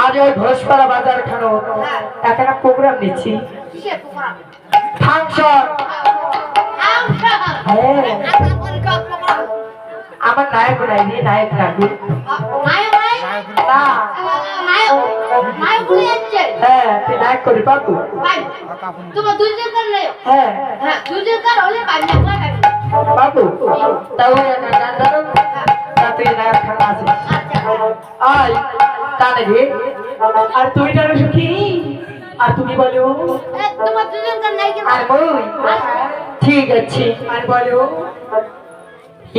আজ ওই ঘোষপাড়া বাজার খানো একটা প্রোগ্রাম নিচ্ছি ফাংশন। আমার নায়ক নাই রে, নায়ক রাখবি না। হ্যাঁ তুই নায়ক করি পাবো। হ্যাঁ পাবো তাও গান ধরো তুই নায়ক খানা আছিস আয় কানে রে। আর তুই জানো কি আর তুমি বলো আর বই ঠিক আছে আর বলো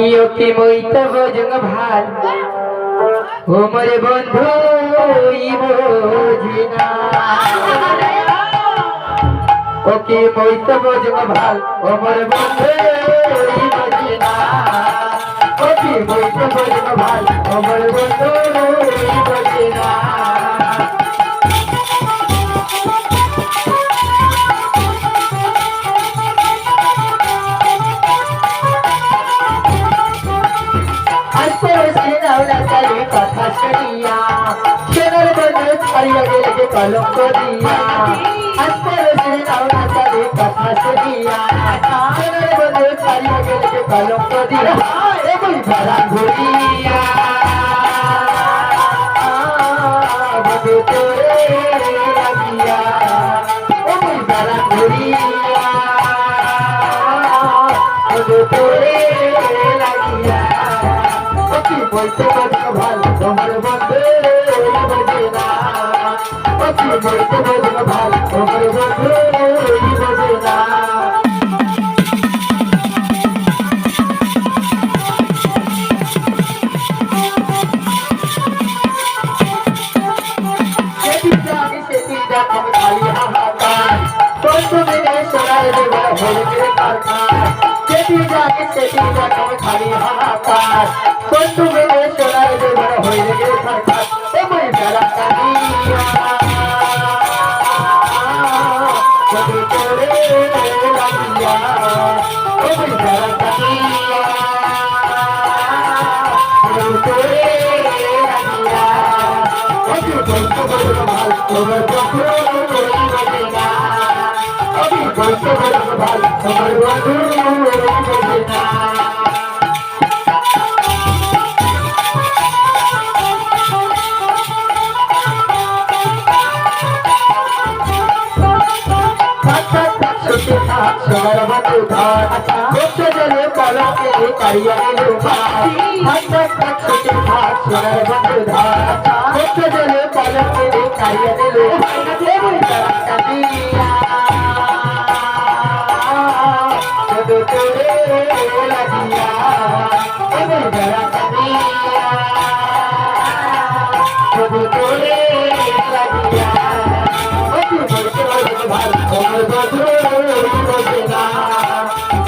ইয়োকে মইতে বোঝং ভাল ও মরে বন্ধু বোঝিনা ওকে মইতে বোঝং ভাল ও মরে বন্ধু বোঝিনা ওকে মইতে বোঝং ভাল ও মরে বন্ধু বোঝিনা। কথা শুনিয়া সেনার বন্ধু ছাড়িয়া গেলে কলঙ্ক দিয়া আস্তে কথা শুনিয়া সেনার বন্ধু ছাড়িয়া গেলে কলঙ্ক দিয়া এগুলি ভাড়া ঘুরিয়া বন্ধু তোরে লাগিয়া এগুলি ভাড়া ঘুরিয়া বন্ধু তোরে লাগিয়া বলতে বলতে ভাল তোমার বন্ধু বোঝে না অতি বলতে বলতে ভাল তোমার বন্ধু বোঝে না। সেটি দেখো খালি হাহাকার বন্ধু মিলে সোনার দেবর হয়ে কারখান যেটি জাগে সেটি দেখো খালি হাহাকার বন্ধু মিলে সোনার দেবর হয়ে কারখান এমন বেলা কাটিয়া কবি করে লাগিয়া এমন বেলা কাটিয়া কবি করে লাগিয়া অতি বলতে বলতে ভাল তোমার বন্ধু বোঝে না অতি বলতে বলতে ভাল তোমার বন্ধু বোঝে না। সোনার বন্ধু ধর বসে গেলে পলকে কারিয়া গেল সোনার বন্ধু ধর বসে গেলে পলকে কারিয়া গেল লাগিয়া এবার বেড়া কাটিয়া তোরে লাগিয়া অতি বলতে বলতে ভাল তোমার বন্ধু বোঝে না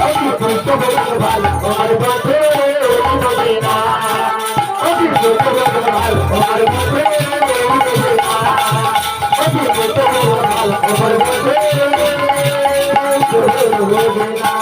অতি বলতে বলতে ভাল তোমার বন্ধু বোঝে না অতি বলতে বলতে ভাল তোমার বন্ধু বোঝে না অতি বলতে বলতে ভাল তোমার বন্ধু বোঝে না।